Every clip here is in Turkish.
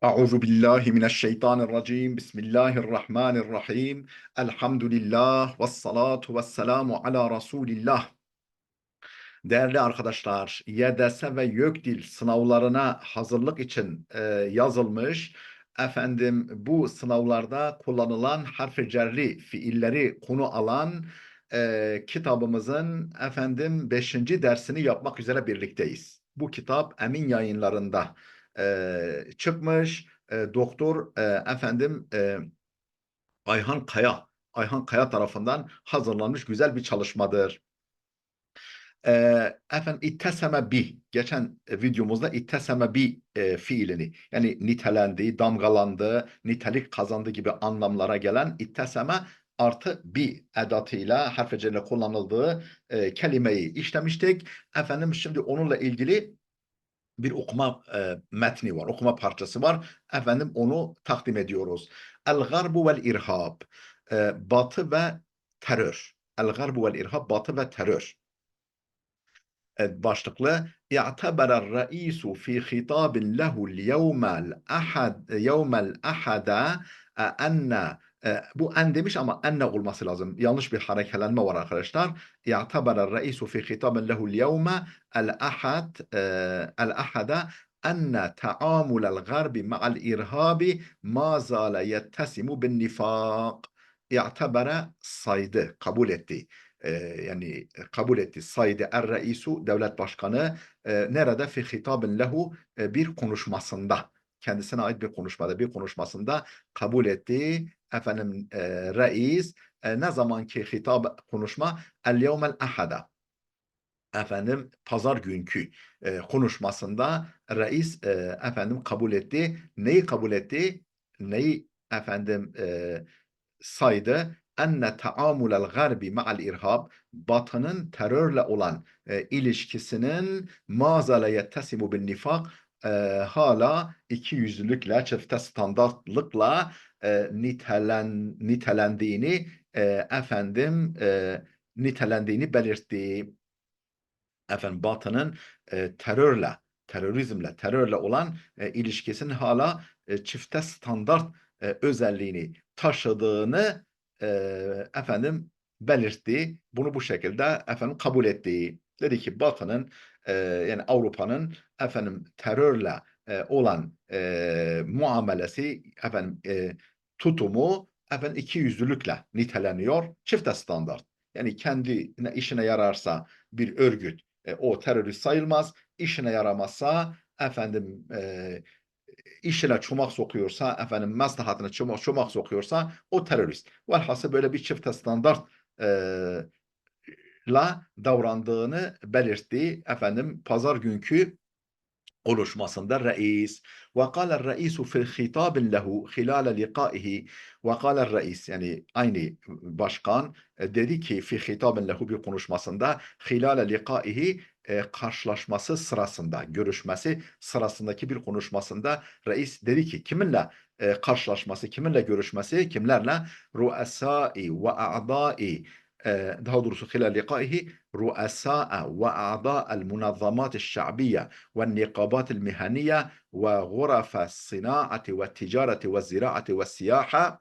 Euzu billahi mineşşeytanirracim. Bismillahirrahmanirrahim. Elhamdülillah ve salatu ve selamu ala Resulillah. Değerli arkadaşlar, YDS ve YÖKDİL sınavlarına hazırlık için yazılmış, bu sınavlarda kullanılan harf-i cerli fiilleri konu alan kitabımızın 5. dersini yapmak üzere birlikteyiz. Bu kitap Emin Yayınlarında çıkmış. Doktor Ayhan Kaya tarafından hazırlanmış güzel bir çalışmadır. İtteseme bi, geçen videomuzda itteseme bi fiilini, yani nitelendi, damgalandı, nitelik kazandı gibi anlamlara gelen itteseme artı bi edatıyla harf ecelle kullanıldığı kelimeyi işlemiştik. Şimdi onunla ilgili bir okuma metni var, okuma parçası var. Onu takdim ediyoruz. El-garbu vel-irhab, batı ve terör. El-garbu vel-irhab, batı ve terör. Başlıklı "İ'teberer reisu fi hitabin lehu'l yevmel ahada enne." Bu en demiş ama enne olması lazım. Yanlış bir harekelenme var arkadaşlar. "İ'teberer reisu fi hitabin lehu'l yevmel ahada enne taamulel garbi ma'al irhabi ma zâle yettesimu bin nifak." İ'tebere saydı, kabul etti. Kabul etti. Said er-Reisu, devlet başkanı, nerede fi hitabin lehu, bir konuşmasında, kendisine ait bir konuşmada, bir konuşmasında kabul etti. Reis, ne zamanki hitap konuşma, el yevmel ahada, pazar günkü konuşmasında reis kabul etti. Neyi kabul etti? Neyi saydı? Enne taamulel garbi ma'al irhab, batının terörle olan ilişkisinin mazale yettesimu bin nifak, hala ikiyüzlülükle, çifte standartlıkla nitelendiğini e, efendim e, nitelendiğini belirtti. Batının terörle olan ilişkisinin hala çifte standart özelliğini taşıdığını e, belirtti. Bunu bu şekilde kabul etti. Dedi ki Batı'nın, yani Avrupa'nın terörle olan muamelesi, tutumu ikiyüzlülükle niteleniyor. Çifte standart. Yani kendi işine yararsa bir örgüt, o terörist sayılmaz. İşine yaramazsa, işine çomak sokuyorsa, maslahatına çomak sokuyorsa o terörist. Velhasıl böyle bir çifte standart la davrandığını belirtti. Pazar günkü konuşmasında reis. Ve kâle'r reisu fil hitabin lehu hilâle liqâihi. Ve kâle'r reis, yani aynı başkan dedi ki fi hitabin lehu, bir konuşmasında, hilâle liqâihi, karşılaşması sırasında, görüşmesi sırasındaki bir konuşmasında reis dedi ki, kiminle karşılaşması, kiminle görüşmesi, kimlerle? Ru'esâi ve a'dâi, daha doğrusu hilal liqaihi ru'asâ'a ve a'dâ'el munazzamat şa'biyye ve nikabat mihaniye ve gurafa sinaati ve ticareti ve ziraati ve siyaha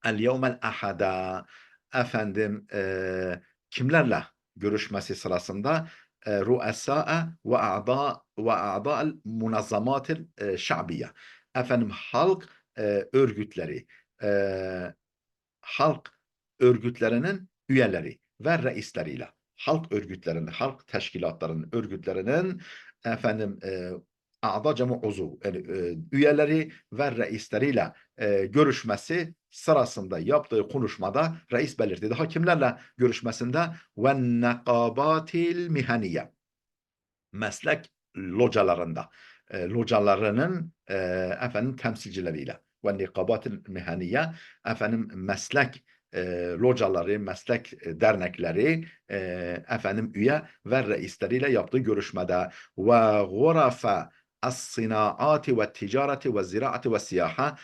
el yevmel ahada. Kimlerle görüşmesi sırasında? Ru'asâ'a ve a'dâ'el munazzamat şa'biyye. Halk örgütleri, halk örgütlerinin üyeleri ve reisleriyle, halk teşkilatlarının, örgütlerinin efendim e, a'da cemu uzuv, yani üyeleri ve reisleriyle görüşmesi sırasında yaptığı konuşmada reis belirtti. Daha kimlerle görüşmesinde? Ve nekabatil mihaniye, meslek localarında, localarının temsilcileriyle, ve nikabatil mihaniye, meslek locaları, meslek dernekleri üye ve reisleriyle yaptığı görüşmede, ve gurafa as-sinaati ve ticareti ve ziraati ve siyaha,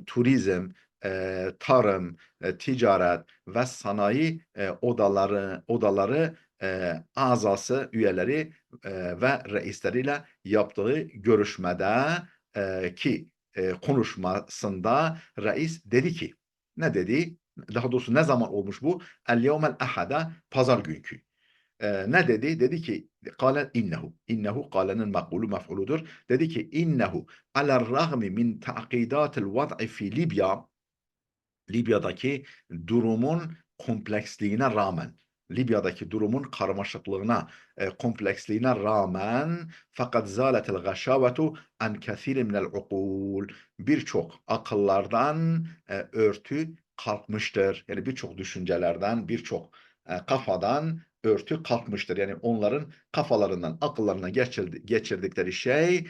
turizm, tarım, ticaret ve sanayi odaları azası, üyeleri ve reisleriyle yaptığı görüşmede ki konuşmasında reis dedi ki, ne dedi? Daha doğrusu ne zaman olmuş bu? El yevmel ahada, pazar günkü. Ne dedi? Dedi ki kâle innehu. İnnehu kâlenin makbulu mef'uludur. Dedi ki innehu aler rağmi min ta'kidatil vad'i fi Libya, Libya'daki durumun kompleksliğine rağmen, Libya'daki durumun karmaşıklığına, kompleksliğine rağmen fakat zâletel gâşâvetu an kethîrin minel ukûl, birçok akıllardan örtü kalkmıştır. Yani birçok düşüncelerden, birçok kafadan örtü kalkmıştır. Yani onların kafalarından, akıllarına geçirdikleri şey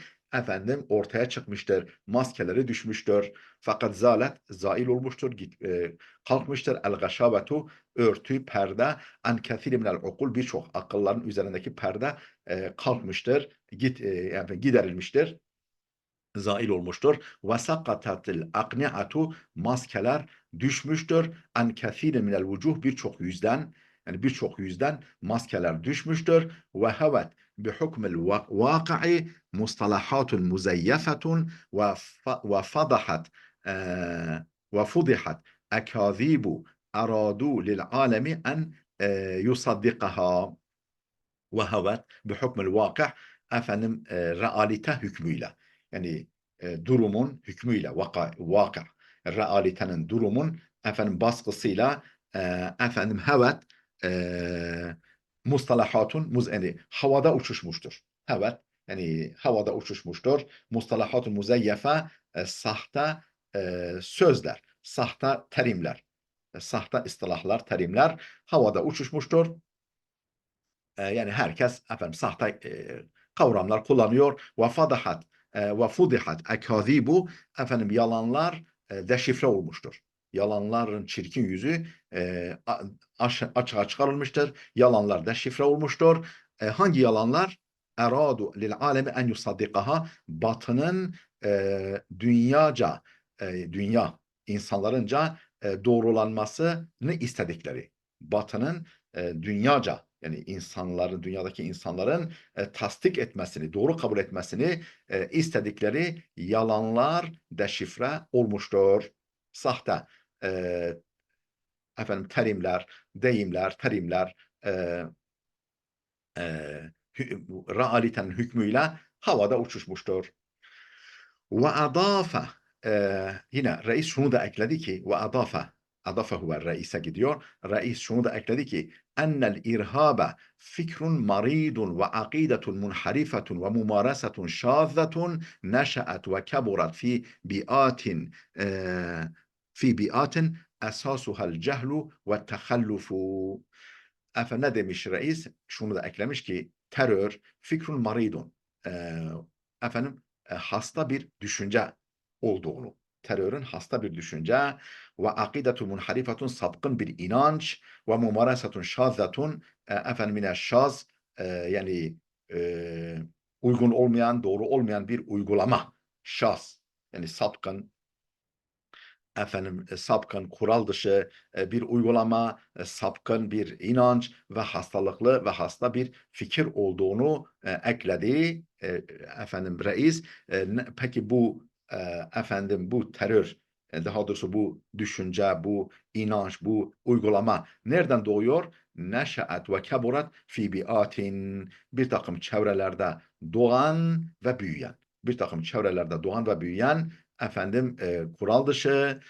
ortaya çıkmıştır. Maskeleri düşmüştür. Fakat zalet zail olmuştur, kalkmıştır. El gâşâbetu, örtü, perde, an kethîr minel ukul, birçok akılların üzerindeki perde kalkmıştır, yani giderilmiştir, zail olmuştur. Ve sakatatil akni'atu, maskeler düşmüştür. An kethîr minel vucuh, birçok yüzden, yani birçok yüzden maskeler düşmüştür. Ve hevet bi hukmil vaki'i mustalahatun muzeyyefetun ve fadahat ve fudihat ekâzîbu aradu lil alemi en yusaddikaha. Ve hevet bi hukmil vakih, realite hükmüyle, yani durumun hükmüyle, vakı, realitenin, durumun baskısıyla, hevet mustalahatun yani havada uçuşmuştur. Hevet yani havada uçuşmuştur. Mustalahatun muzeyyefe, sahte sözler, sahte terimler, sahte istilahlar, terimler havada uçuşmuştur. Yani herkes sahte kavramlar kullanıyor. Ve fadahat ve fudihat ekâzîbu, yalanlar deşifre olmuştur. Yalanların çirkin yüzü açığa çıkarılmıştır. Yalanlar deşifre olmuştur. Hangi yalanlar? Eradu lil alemi en yusaddikaha, batının dünyaca, dünya insanlarınca doğrulanmasını istedikleri. Batının dünyaca, yani insanların, dünyadaki insanların tasdik etmesini, doğru kabul etmesini istedikleri yalanlar deşifre olmuştur. Sahte e, terimler, deyimler, terimler e, e, realitenin hükmüyle havada uçuşmuştur. Ve adafe, yine reis şunu da ekledi ki, ve adafe huve reise gidiyor. Reis şunu da ekledi ki ennel irhabe fikrun maridun ve akidetun munharifetun ve mumarasetun şazzetun neşe'et ve keburat fi biatin esasuhel cehlu ve tehallufu. Ne demiş reis? Şunu da eklemiş ki terör fikrun maridun, hasta bir düşünce olduğunu, terörün hasta bir düşünce, ve akidetu munharifetun, sapkın bir inanç, ve mumarasetun şazzatun, yine şaz, yani e, uygun olmayan, doğru olmayan bir uygulama, şaz, yani sapkın, sapkın, kural dışı bir uygulama, sapkın bir inanç ve hastalıklı ve hasta bir fikir olduğunu ekledi reis. Peki bu bu terör, daha doğrusu bu düşünce, bu inanç, bu uygulama nereden doğuyor? Neşa'at ve keburat fi biatin, bir takım çevrelerde doğan ve büyüyen, bir takım çevrelerde doğan ve büyüyen, kural dışı,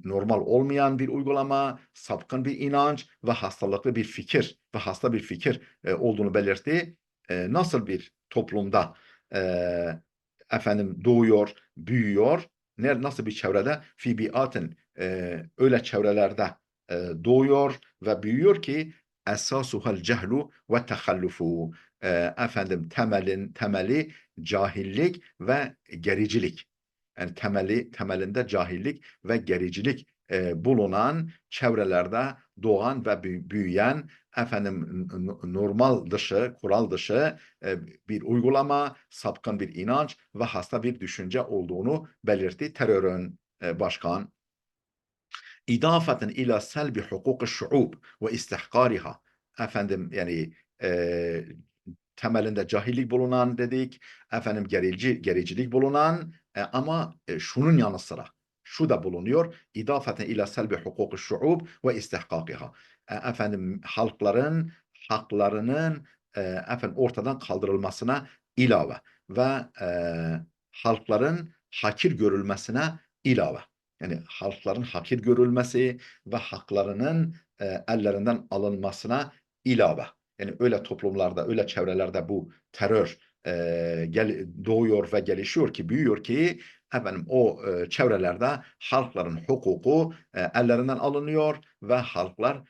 normal olmayan bir uygulama, sapkın bir inanç ve hastalıklı bir fikir ve hasta bir fikir olduğunu belirtti. Nasıl bir toplumda e, doğuyor, büyüyor? Nasıl bir çevrede? Fi biatin, öyle çevrelerde doğuyor ve büyüyor ki esasuhal cehlu ve tehallufu, temeli cahillik ve gericilik. Yani temelinde cahillik ve gericilik bulunan çevrelerde doğan ve büyüyen, normal dışı, kural dışı bir uygulama, sapkın bir inanç ve hasta bir düşünce olduğunu belirtti terörün başkan. İdafeten ila selbi hukuk şuub ve istihkariha. Yani temelinde cahillik bulunan dedik, efendim gericilik bulunan ama şunun yanı sıra şu da bulunuyor. İdafeten ila selbi hukuku şuub ve istihkakiha. Efendim halkların haklarının efendim ortadan kaldırılmasına ilave ve halkların hakir görülmesine ilave. Yani halkların hakir görülmesi ve haklarının ellerinden alınmasına ilave. Yani öyle toplumlarda, öyle çevrelerde bu terör doğuyor ve gelişiyor ki, büyüyor ki efendim o çevrelerde halkların hukuku ellerinden alınıyor ve halklar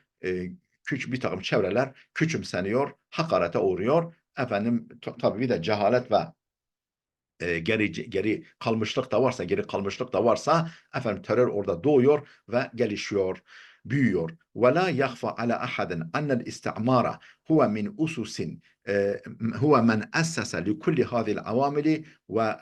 bir takım çevreler küçümseniyor, hakarete uğruyor. Efendim tabii bir de cehalet ve geri kalmışlık da varsa, geri kalmışlık da varsa efendim terör orada doğuyor ve gelişiyor, büyüyor. Ve la yahfa ala ahadin annel istimara huve min ususin huve men essese li kulli hadhihi avamili ve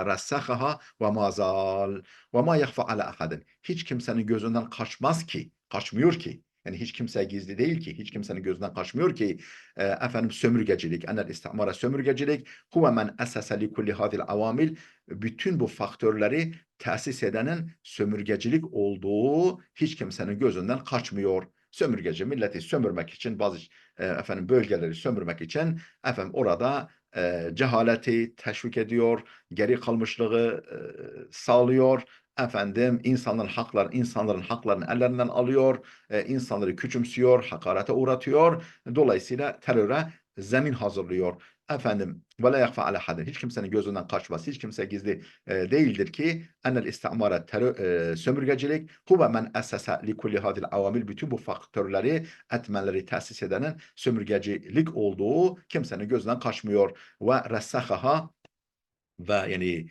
ressakhaha ve mazal ve ma yahfa ala ahadin. Hiç kimsenin gözünden kaçmaz ki, kaçmıyor ki. Yani hiç kimse gizli değil ki, hiç kimsenin gözünden kaçmıyor ki efendim sömürgecilik, enel istimara sömürgecilik, huve men esese li kulli hadil avamil, bütün bu faktörleri tesis edenin sömürgecilik olduğu hiç kimsenin gözünden kaçmıyor. Sömürgeci milleti sömürmek için bazı efendim bölgeleri sömürmek için efendim orada cehaleti teşvik ediyor, geri kalmışlığı sağlıyor. Efendim insanların haklarını ellerinden alıyor, insanları küçümsüyor, hakarete uğratıyor. Dolayısıyla teröre zemin hazırlıyor. Efendim ve la yakfa ala hadin. Hiç kimsenin gözünden kaçmaz. Hiç kimse gizli değildir ki enel istimara sömürgecilik huve men essese li kulli hadil avamil, bütün bu faktörleri, etmenleri tesis edenin sömürgecilik olduğu kimsenin gözünden kaçmıyor. Ve ressakaha, ve yani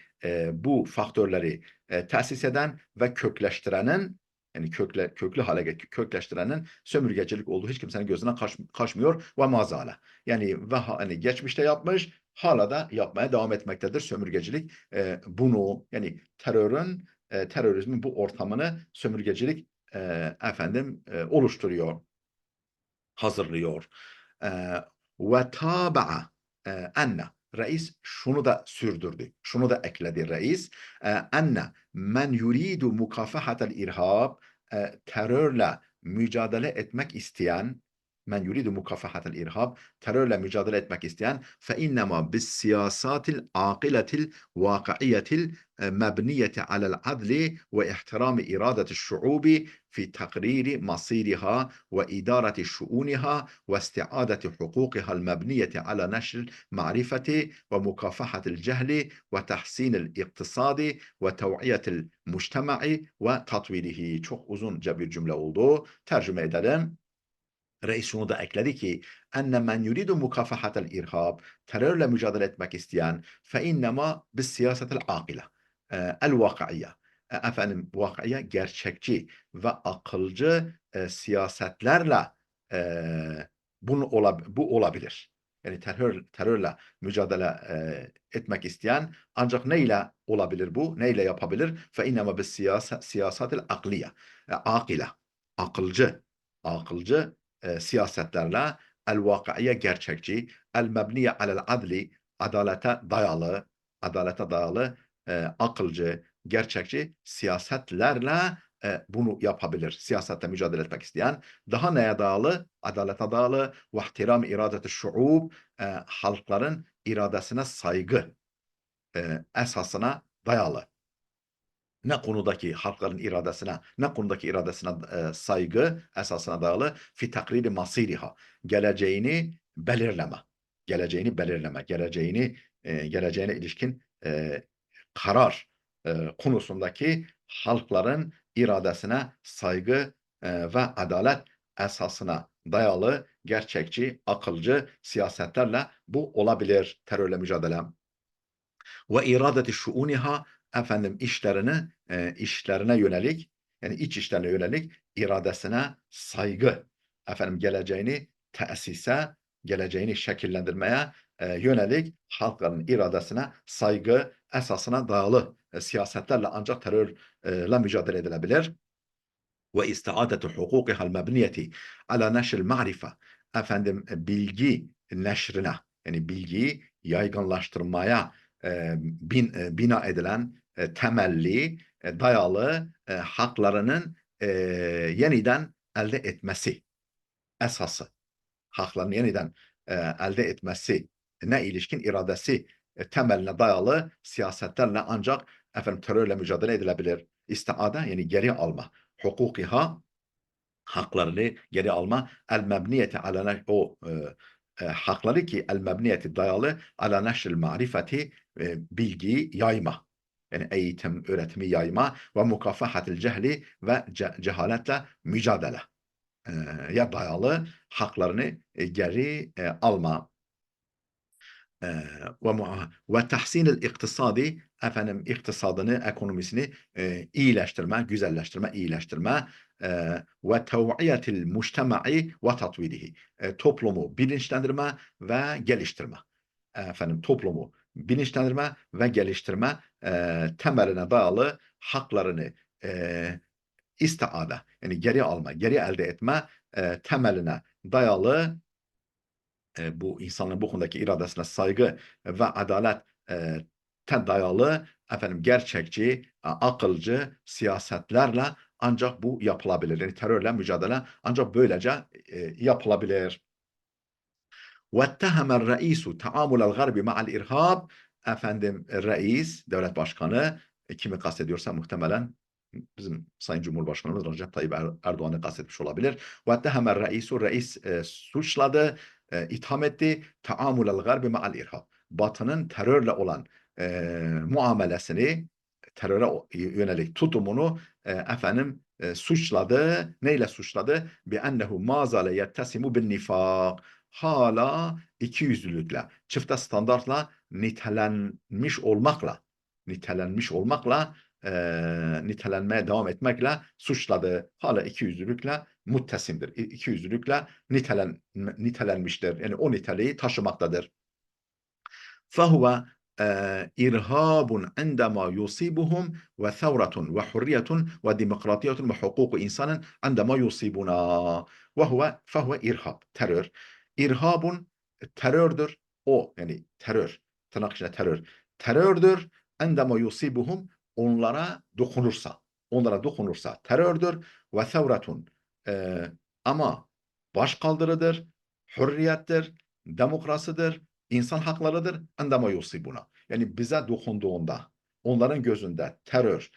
bu faktörleri tesis eden ve kökleştirenin, yani köklü hale kökleştirenin sömürgecilik olduğu hiç kimsenin gözünden kaçmıyor ve mazala. Yani ve hani geçmişte yapmış, hala da yapmaya devam etmektedir sömürgecilik. Bunu yani terörizmin bu ortamını sömürgecilik oluşturuyor, hazırlıyor. Ve taba'a enne, reis şunu da sürdürdü. Şunu da ekledi reis. Enne men yuridu mukafahatel irhab, terörle mücadele etmek isteyen, men yuridu mukafahatel irhab, terörle mücadele etmek isteyen fe innema bis siyasatil aqiletil vakiiyetil mebniyeti alel adli ve ihtirami iradeti şuubi في تقرير مصيرها وإدارة شؤونها واستعادة حقوقها المبنية على نشر المعرفة ومكافحة الجهل وتحسين الاقتصاد وتوعية المجتمع وتطويره. Çok uzunca bir cümle oldu. Tercüme edelim. Reis şunu da ekledi ki enne men yuridu mukafahatel irhab, terörle mücadele etmek isteyen fe innema bis siyasetel akile el vakaiye, efendim vakaiye gerçekçi ve akılcı siyasetlerle bu olabilir. Yani terörle mücadele etmek isteyen ancak neyle olabilir bu? Neyle yapabilir? Fe innema bis siyasetel akliye, akile, akılcı siyasetlerle, el-vakaiye gerçekçi, el-mebniye alel-adli, adalete dayalı, akılcı, gerçekçi siyasetlerle bunu yapabilir. Siyasetle mücadele etmek isteyen, daha neye dayalı? Adalete dayalı, ve ihtiram iradeti şuub, halkların iradesine saygı esasına dayalı. Ne konudaki halkların iradesine, ne konudaki iradesine saygı esasına dayalı, fi takriri masiriha, geleceğini belirleme, geleceğine ilişkin karar konusundaki halkların iradesine saygı ve adalet esasına dayalı gerçekçi, akılcı siyasetlerle bu olabilir terörle mücadele. Ve iradeti şuuniha, efendim işlerine yönelik, yani iç işlerine yönelik iradesine saygı, efendim geleceğini şekillendirmeye yönelik halkların iradesine saygı esasına dayalı siyasetlerle ancak terörle mücadele edilebilir. Ve istiadeti hukukihal mebniyeti ala neşril ma'rife, efendim bilgi neşrine, yani bilgiyi yaygınlaştırmaya bina edilen temelli, dayalı haklarının yeniden elde etmesi esası, haklarını yeniden elde etmesi ne ilişkin iradesi temeline dayalı siyasetlerle ancak terörle mücadele edilebilir. İstiade yani geri alma. Hukukiha haklarını geri alma. El mebniyeti ala o hakları ki el mebniyeti dayalı ala neşril marifeti bilgiyi yayma. Yani eğitim, öğretimi yayma ve mukafahatil cehli ve cehaletle mücadele ya dayalı haklarını geri alma. Ve tahsinil iktisadi iktisadını, ekonomisini iyileştirme, güzelleştirme, iyileştirme ve tev'iyetil mujtema'i ve tatvirihi. Toplumu bilinçlendirme ve geliştirme. Toplumu bilinçlendirme ve geliştirme temeline dayalı haklarını istiade yani geri alma, geri elde etme temeline dayalı bu insanın bu konudaki iradesine saygı ve adalet dayalı gerçekçi, akılcı siyasetlerle ancak bu yapılabilir. Yani terörle mücadele ancak böylece yapılabilir. وَاتَّهَمَ الرَّئِيسُ تَعَامُلَ الْغَرْبِ مَعَ الْاِرْهَابِ reis, devlet başkanı, kimi kastediyorsa muhtemelen bizim Sayın Cumhurbaşkanımız Recep Tayyip Erdoğan'ı kastetmiş olabilir. وَاتَّهَمَ الرَّئِيسُ reis suçladı, itham etti. تَعَامُلَ الْغَرْبِ مَعَ الْاِرْهَابِ Batı'nın terörle olan muamelesini, teröre yönelik tutumunu suçladı. Neyle suçladı? بِأَنَّهُ مَا زَالَ يَتَّسِمُ بِالنِّفَاقِ Hala ikiyüzlülükle, çifte standartla nitelenmeye devam etmekle suçladı. Hala ikiyüzlülükle muttesimdir. İkiyüzlülükle nitelenmiştir. Yani o niteliği taşımaktadır. فهو إرهاب عندما يصيبهم وثورة وحرية وديمقراطية وحقوق إنسان عندما يصيبنا فهو إرهاب terör. İrhabun terördür. O yani terör. Tırnak içinde terör. Terördür. Endema yusibuhum onlara dokunursa. Onlara dokunursa terördür. Ve sevratun ama başkaldırıdır. Hürriyettir. Demokrasidir. İnsan haklarıdır. Endema yusibuna. Yani bize dokunduğunda onların gözünde terör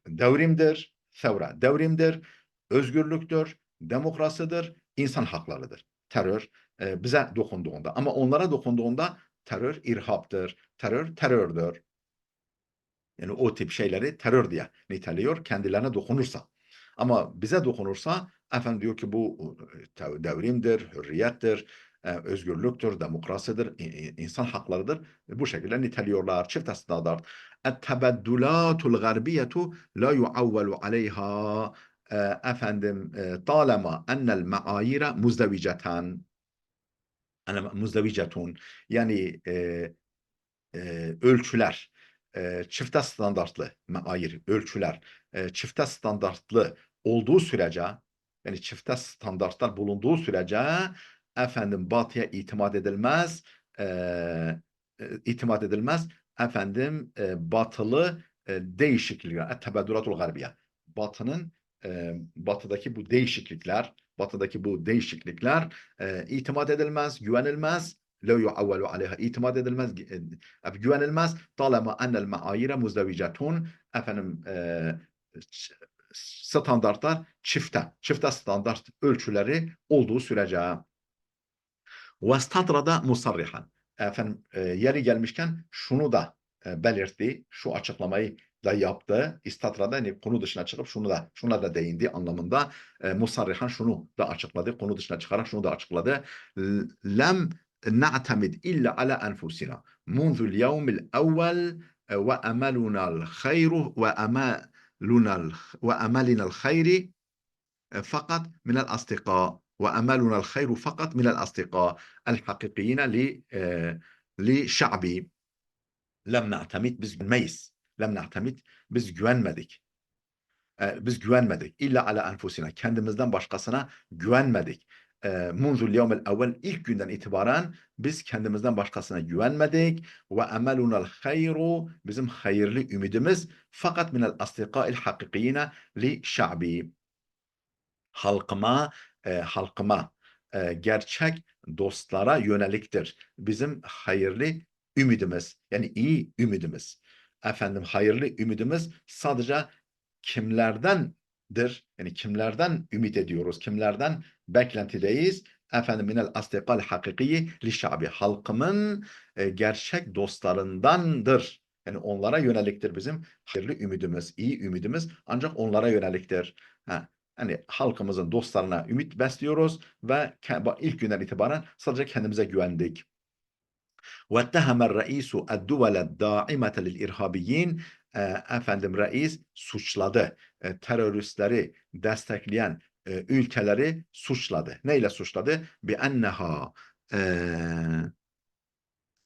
devrimdir, devrimdir, özgürlüktür, demokrasidir, insan haklarıdır. Terör bize dokunduğunda ama onlara dokunduğunda terör irhaptır, terördür. Yani o tip şeyleri terör diye niteliyor kendilerine dokunursa. Ama bize dokunursa diyor ki bu devrimdir, hürriyettir, özgürlüktür, demokrasidir, insan haklarıdır. Bu şekilde niteliyorlar. Çift standart. Et-tebeddulatul garbiyetu la yuavvelu aleyha talema ennel meayire muzdeviceten muzdevicetun yani ölçüler çifte standartlı meayir ölçüler çifte standartlı olduğu sürece yani çifte standartlar bulunduğu sürece batıya itimat edilmez itimat edilmez batılı değişiklikler tebeddülatul garbiye batının batıdaki bu değişiklikler itimat edilmez, güvenilmez la yuavvelu aleyha itimat edilmez, güvenilmez. Talama ennel meayire muzdevicetun standartlar çifte standart ölçüleri olduğu sürece. Ve musarrihan. Yeri gelmişken şunu da belirtti, şu açıklamayı da yaptı. İstadrada yani konu dışına çıkıp şuna da değindi anlamında. Musarrihan şunu da açıkladı. Konu dışına çıkarak şunu da açıkladı. Lem na'temid illa ala enfusina. Munzul yevmil evvel ve emelunal hayru ve emelinal hayri fakat minel astika وأملنا الخير فقط من الأصدقاء الحقيقيين لشعبي لم نعتمد biz güvenmeyiz. Lem na'temid biz güvenmedik. Biz güvenmedik. İlla ala enfusina kendimizden başkasına güvenmedik. munzul yevmel evvel ilk günden itibaren biz kendimizden başkasına güvenmedik ve emelunal hayru bizim hayırlı ümidimiz fakat minel asdikail hakikiyine li şa'bi halkıma gerçek dostlara yöneliktir. Bizim hayırlı ümidimiz yani iyi ümidimiz. Efendim hayırlı ümidimiz sadece kimlerdendir? Yani kimlerden ümit ediyoruz? Kimlerden beklentideyiz? Efendim minel asdikal hakikiyi li şabi halkımın gerçek dostlarındandır. Yani onlara yöneliktir bizim hayırlı ümidimiz, iyi ümidimiz ancak onlara yöneliktir. Ha, hani halkımızın dostlarına ümit besliyoruz ve ilk günden itibaren sadece kendimize güvendik. وَاتَّهَمَ الرَّئِيسُ الدُّوَلَ الدَّاعِمَةَ لِلْاِرْهَابِيِّينَ Efendim reis suçladı. Teröristleri destekleyen ülkeleri suçladı. Neyle suçladı? بِأَنَّهَا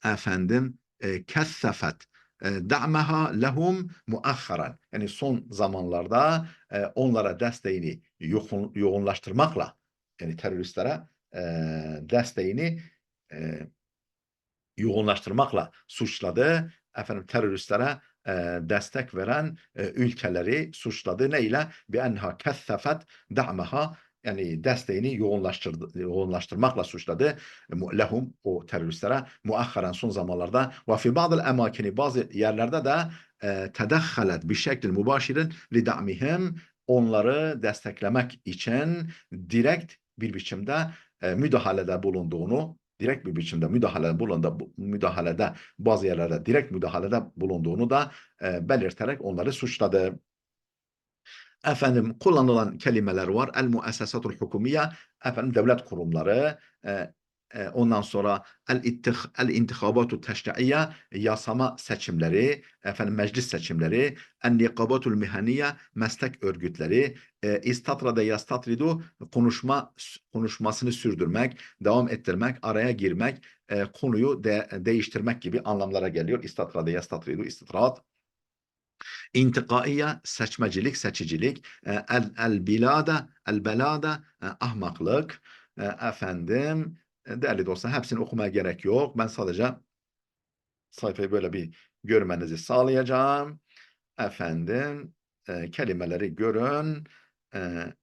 efendim kessefet da'meha lehum muahharan. Yani son zamanlarda onlara desteğini yoğunlaştırmakla yani teröristlere desteğini e, yoğunlaştırmakla suçladı. Efendim teröristlere destek veren ülkeleri suçladı. Neyle? Bi'enha kessefet da'meha yani desteğini yoğunlaştırmakla suçladı. Lehum o teröristlere muahharen son zamanlarda ve fi bazı emakini bazı yerlerde de tedahhalet bir şekil mübaşirin li da'mihim onları desteklemek için direkt bir biçimde müdahalede bulunduğunu direkt bir biçimde müdahalede bazı yerlerde direkt müdahalede bulunduğunu da belirterek onları suçladı. Efendim kullanılan kelimeler var. El muessesatul hukumiye, efendim devlet kurumları, ondan sonra el intihabatu teşri'iye, yasama seçimleri, efendim meclis seçimleri, en nikabatul mihaniye, meslek örgütleri, istatrada yastatridu, konuşmasını sürdürmek, devam ettirmek, araya girmek, konuyu değiştirmek gibi anlamlara geliyor. İstatrada yastatridu, istitrat. İntikaiye seçmecilik, seçicilik, el belada ahmaklık, efendim değerli dostlar hepsini okumaya gerek yok. Ben sadece sayfayı böyle bir görmenizi sağlayacağım. Efendim kelimeleri görün. E,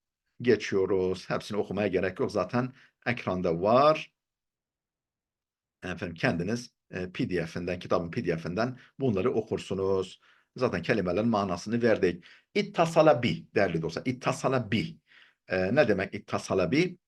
geçiyoruz. Hepsini okumaya gerek yok. Zaten ekranda var. Efendim kendiniz PDF'inden, kitabın PDF'inden bunları okursunuz. Zaten kelimelerin manasını verdik. İttasala bi değerli dostlar. İttasala bi. Ne demek ittasala bi?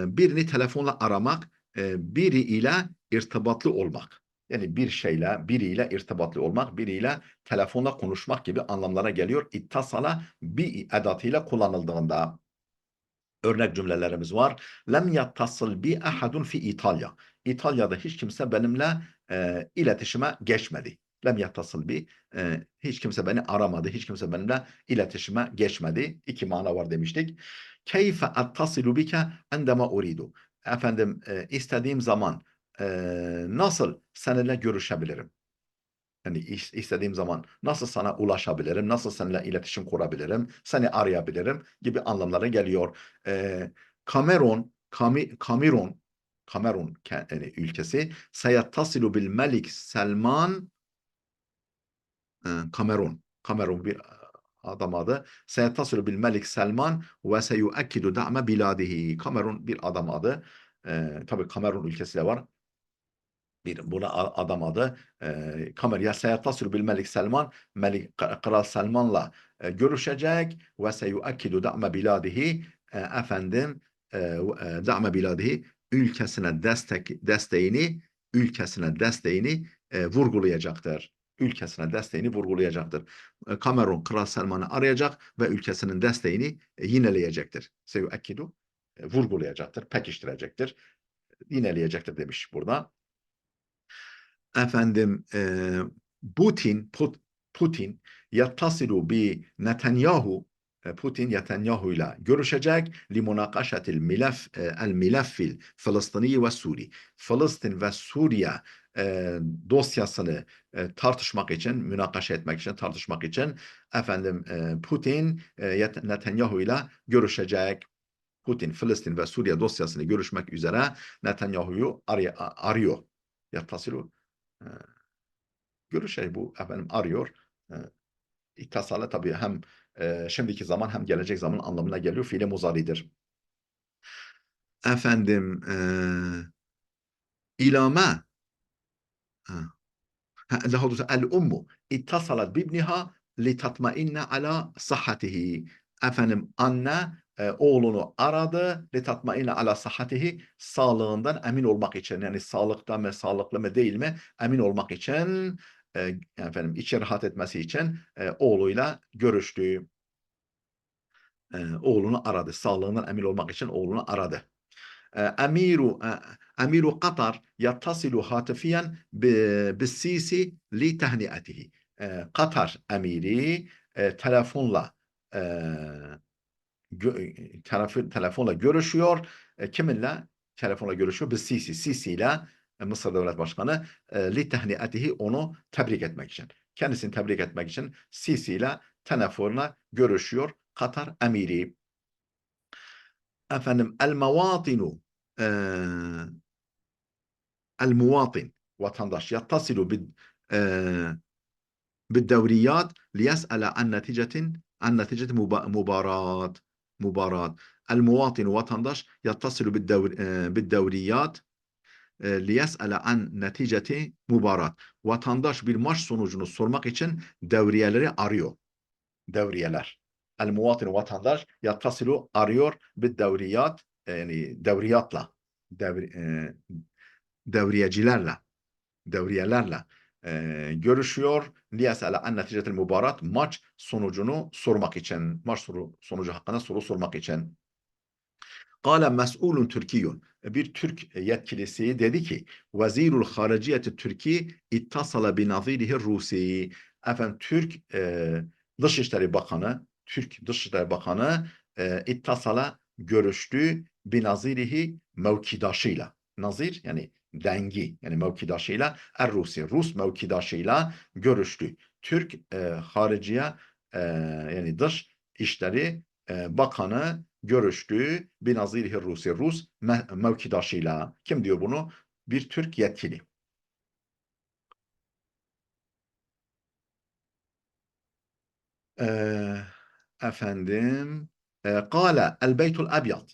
Birini telefonla aramak, biri ile irtibatlı olmak. Yani bir şeyle, biriyle irtibatlı olmak, biriyle telefonla konuşmak gibi anlamlara geliyor. İttasala bi edatıyla kullanıldığında. Örnek cümlelerimiz var. Lem yattasıl bi ahadun fi İtalya. İtalya'da hiç kimse benimle iletişime geçmedi. Lem yattasıl bi hiç kimse beni aramadı. Hiç kimse benimle iletişime geçmedi. İki mana var demiştik. Keyfe attasilu bike endema uridu. Efendim istediğim zaman nasıl seninle görüşebilirim? Yani istediğim zaman nasıl sana ulaşabilirim, nasıl seninle iletişim kurabilirim, seni arayabilirim gibi anlamlara geliyor. Kamerun, Kamerun yani ülkesi seyattasilu bil Melik Selman Kamerun bir adam adı. Seyattasilu bil Melik Selman ve seyuekkidu da'me biladihi. Kamerun bir adam adı. Tabii Kamerun ülkesi de var. Buna adam adı Kamer seyattasilu bil Melik Selman Kral Selman'la görüşecek ve seyuakkidu da'me biladihi efendim da'me biladihi ülkesine desteğini vurgulayacaktır. Ülkesine desteğini vurgulayacaktır. Kamerun Kral Selman'ı arayacak ve ülkesinin desteğini yineleyecektir. Seyuakkidu vurgulayacaktır, pekiştirecektir, yineleyecektir demiş burada. Efendim Putin yattasilu bi Netanyahu Putin Netanyahu ile görüşecek limunakaşatil el mileffil Filistini ve Suri. Filistin ve Suriye dosyasını tartışmak için, münakaşa etmek için, tartışmak için efendim Putin Netanyahu ile görüşecek. Putin, Filistin ve Suriye dosyasını görüşmek üzere Netanyahu'yu arıyor. Yattasilu görüşey bu efendim arıyor. İttasala tabii hem şimdiki zaman hem gelecek zaman anlamına geliyor. Fiili muzaridir. Efendim ilame daha doğrusu el ummu ittasalat bibniha litatmainne ala sahhatihi. Efendim anne oğlunu aradı litatmainne ala sahhatihi, sağlığından emin olmak için, yani sağlıkta mı sağlıklı mı değil mi emin olmak için, efendim içi rahat etmesi için oğluyla görüştü. Oğlunu aradı. Sağlığından emin olmak için oğlunu aradı. Emiru Katar yattasilu hatifiyen bis-Sisi li tehni'atihi. Katar emiri telefonla e, telefonla görüşüyor. Kiminle? Telefonla görüşüyor. Bis-Sisi. Sisi ile Mısır Devlet Başkanı li tehni'atihi, onu tebrik etmek için. Kendisini tebrik etmek için Sisi ile telefonla görüşüyor Katar emiri. Efendim el-mevatinu el-muvatin, vatandaş yattasilu بالدوريات ليسأل عن نتيجة مباراة. المواطن vatandaş yattasilu بالدوريات ليسأل عن نتيجة مباراة. Vatandaş bir maç sonucunu sormak için devriyeleri arıyor. Devriyeler. El muvatin, vatandaş yattasilu arıyor بالدوريات, yani devriyatla, devriyecilerle, devriyelerle görüşüyor. Liyesele an neticetel mübarat, maç sonucunu sormak için, maç sonucu hakkında soru sormak için. Kâle mes'ulun Türkiyyun, bir Türk yetkilisi dedi ki, Vezirul Hariciyeti Türkiye ittasala binazirihi Rusi. Efendim Türk Dışişleri Bakanı, Türk Dışişleri Bakanı ittasala görüştü binazirihi, mevkidaşıyla. Nazir yani dengi, yani mevkidaşıyla Rusi, Rus mevkidaşıyla görüştü. Türk hariciye yani dış işleri bakanı görüştü binazirihi Rusi, Rus mevkidaşıyla. Kim diyor bunu? Bir Türk yetkili. Ee, efendim Kale el beytul abyad,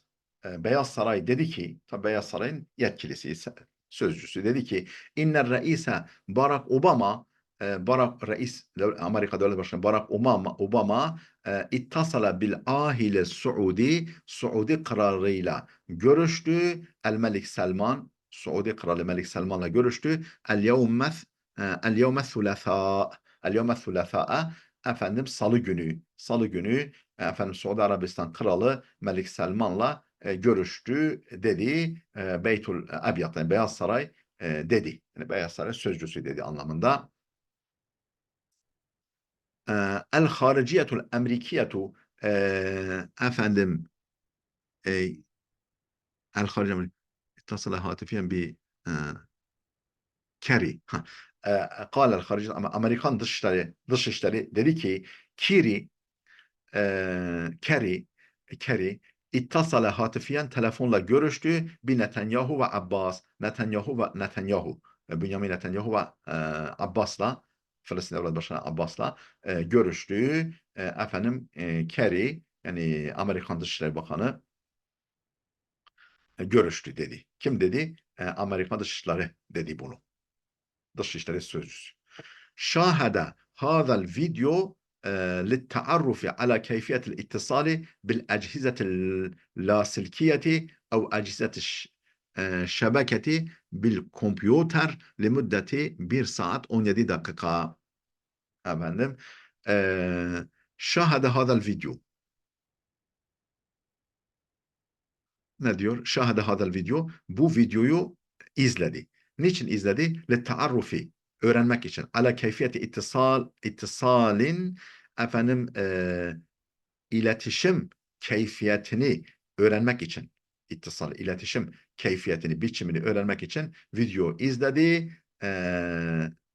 Beyaz Saray dedi ki, tabi Beyaz Saray'ın yetkilisi, sözcüsü dedi ki, inner reise Barack Obama, Amerika Devlet Başkanı Barack Obama ittasala bil ahile Suudi, Suudi kralıyla görüştü. El Melik Selman, Suudi kralı Melik Selman'la görüştü. El yevme thulatha, el yevme thulatha, efendim salı günü efendim Suudi Arabistan kralı Melik Selman'la görüştü dedi. Beytul Abyad, yani Beyaz Saray dedi. Yani Beyaz Saray sözcüsü dedi anlamında. El hariciyetul emrikiyetu, efendim el hariciye ittasala hatifiyen bir Kerry. Kâlel harici, Amerikan dışişleri dedi ki, Kerry ittasala hatifiyen, telefonla görüştü bir Netanyahu ve Abbas. Netanyahu Bünyamin Netanyahu ve Abbas'la, Filistin Devlet Başkanı Abbas'la görüştü. Efendim Kerry, yani Amerikan Dışişleri Bakanı görüştü dedi. Kim dedi? Amerikan Dışişleri dedi bunu. Dışişleri Sözcüsü. Şahede hadal video للتعرف على كيفية الاتصال بالأجهزة اللاسلكية أو أجهزة الشبكة بالكمبيوتر لمدة 1 saat 17 dakika. Efendim, şahede hadal video. Ne diyor? Şahede hadal video. Bu videoyu izledi. Niçin izledi? للتعرف, öğrenmek için. Ala keyfiyeti ittisalin, efendim iletişim keyfiyetini öğrenmek için. İttisal, iletişim keyfiyetini, biçimini öğrenmek için video izledi.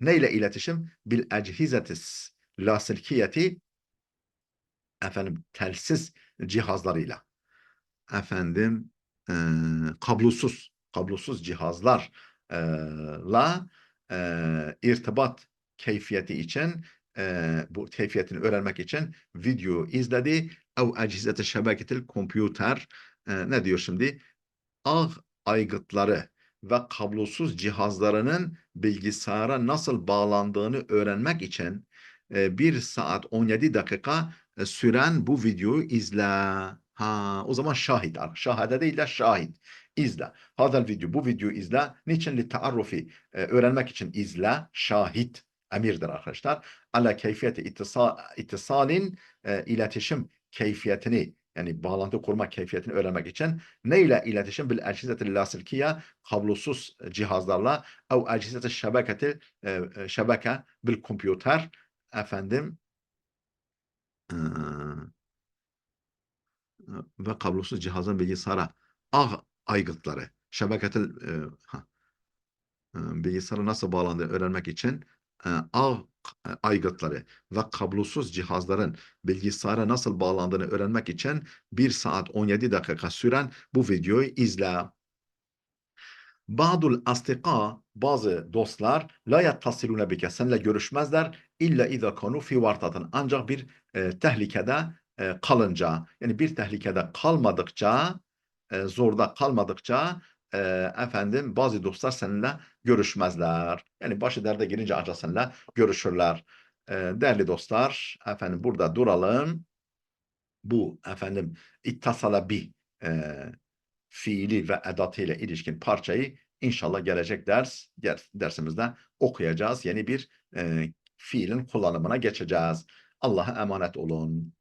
Neyle iletişim? Bil ecihizetis lasilkiyeti, efendim telsiz cihazlarıyla. efendim kablosuz cihazlarla irtibat keyfiyeti için bu keyfiyetini öğrenmek için video izledi. Ev ecizete şebeketil kompüter ne diyor şimdi? Ağ aygıtları ve kablosuz cihazlarının bilgisayara nasıl bağlandığını öğrenmek için 1 saat 17 dakika süren bu videoyu izle. Ha, o zaman şahit. Şahade değil de şahit. İzle. Hadal video. Bu videoyu izle. Niçin? Li öğrenmek için izle. Şahit. Emirdir arkadaşlar. Ala keyfiyeti ittisalin iletişim keyfiyetini yani bağlantı kurma keyfiyetini öğrenmek için ne ile iletişim? Bil echizetil lasilkiye kablosuz cihazlarla ev ecizeti şebeke bil kompüter efendim ve kablosuz cihazın bilgisayara ağ aygıtları şebeketil bilgisayara nasıl bağlandığını öğrenmek için ağ aygıtları ve kablosuz cihazların bilgisayara nasıl bağlandığını öğrenmek için 1 saat 17 dakika süren bu videoyu izle. Ba'dul astika bazı dostlar la yattasilune bike seninle görüşmezler illa iza kanu fi vartatın ancak bir tehlikede kalınca yani bir tehlikede kalmadıkça zorda kalmadıkça efendim bazı dostlar seninle görüşmezler. Yani başı derde girince ancak seninle görüşürler. Değerli dostlar efendim burada duralım. Bu efendim ittasala bi fiili ve edatıyla ilişkin parçayı inşallah gelecek dersimizde okuyacağız. Yeni bir fiilin kullanımına geçeceğiz. Allah'a emanet olun.